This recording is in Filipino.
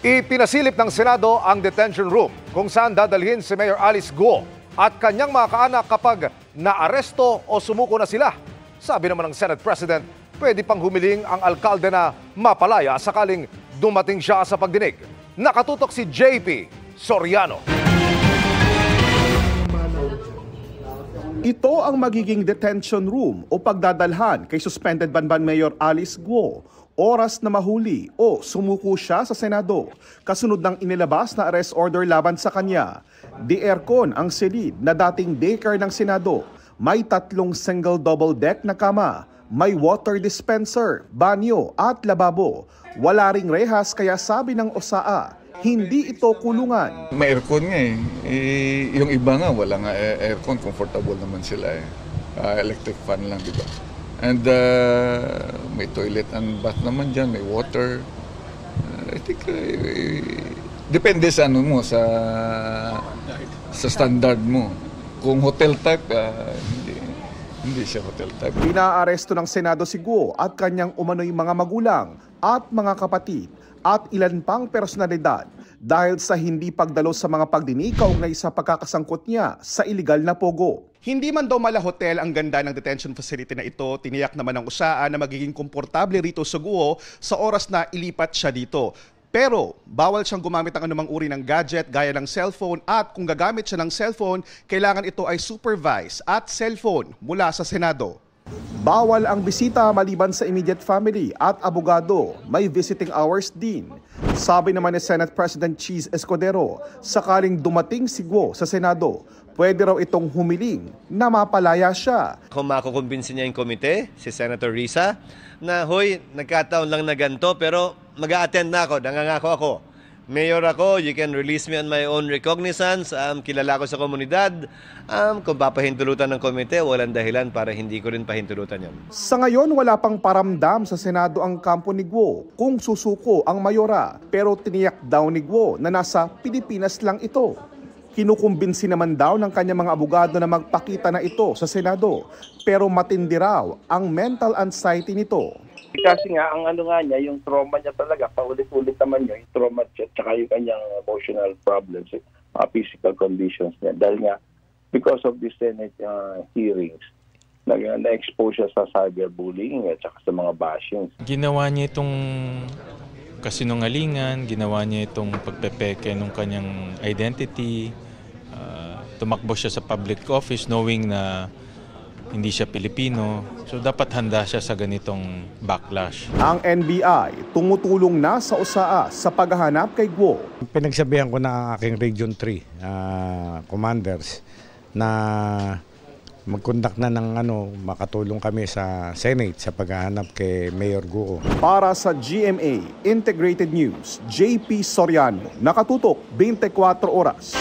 Ipinasilip ng Senado ang detention room kung saan dadalhin si Mayor Alice Guo at kanyang mga kaanak kapag naaresto o sumuko na sila. Sabi naman ng Senate President, pwede pang humiling ang alkalde na mapalaya sakaling dumating siya sa pagdinig. Nakatutok si JP Soriano. Ito ang magiging detention room o pagdadalhan kay suspended Banban Mayor Alice Guo. Oras na mahuli o sumuko siya sa Senado. Kasunod ng inilabas na arrest order laban sa kanya. Di-aircon ang silid na dating daycare ng Senado. May 3 single double deck na kama. May water dispenser, banyo at lababo. Wala ring rehas kaya sabi ng OSAA, hindi ito kulungan. May aircon nga eh. Yung iba nga wala nga aircon, comfortable naman sila eh. Electric fan lang, di ba? And may toilet and bath naman dyan, may water. I think depende sa ano mo, sa standard mo. Kung hotel type, hindi siya hotel type. Pinaaresto ng Senado si Guo at kanyang umano'y mga magulang at mga kapatid at ilan pang personalidad dahil sa hindi pagdalo sa mga pagdinig kaugnay sa pagkakasangkot niya sa iligal na pogo. Hindi man daw mala hotel ang ganda ng detention facility na ito, tiniyak naman ng USAA na magiging komportable rito sa Guo sa oras na ilipat siya dito. Pero bawal siyang gumamit ng anumang uri ng gadget gaya ng cellphone at kung gagamit siya ng cellphone, kailangan ito ay supervised at cellphone mula sa Senado. Bawal ang bisita maliban sa immediate family at abogado. May visiting hours din. Sabi naman ni Senate President Cheese Escudero, sakaling dumating si Guo sa Senado, pwede raw itong humiling na mapalaya siya. Kung makukumbinsin niya yung komite, si Senator Risa, na hoy, nagkataon lang na ganito pero mag-a-attend na ako, nangangako ako. Mayor ako, you can release me on my own recognizance, kilala ko sa komunidad, kung papahintulutan ng komite, walang dahilan para hindi ko rin pahintulutan yan. Sa ngayon, wala pang paramdam sa Senado ang kampo ni Guo kung susuko ang mayora, pero tiniyak daw ni Guo na nasa Pilipinas lang ito. Kinukumbinsi naman daw ng kanyang mga abogado na magpakita na ito sa Senado, pero matindi raw ang mental anxiety nito. Kasi nga, ang ano nga niya, yung trauma niya talaga, paulit-ulit naman yung trauma niya, tsaka yung kanyang emotional problems, physical conditions niya. Dahil nga, because of the Senate hearings, na-expose siya sa cyberbullying at saka sa mga bashings. Ginawa niya itong kasinungalingan, ginawa niya itong pagpepeke ng kanyang identity, tumakbo siya sa public office knowing na hindi siya Pilipino. So dapat handa siya sa ganitong backlash. Ang NBI tumutulong na sa USAA sa paghahanap kay Guo. Pinagsabihan ko na ang aking Region 3 commanders na mag-conduct na ng makatulong kami sa Senate sa paghahanap kay Mayor Guo. Para sa GMA Integrated News, JP Soriano, nakatutok 24 oras.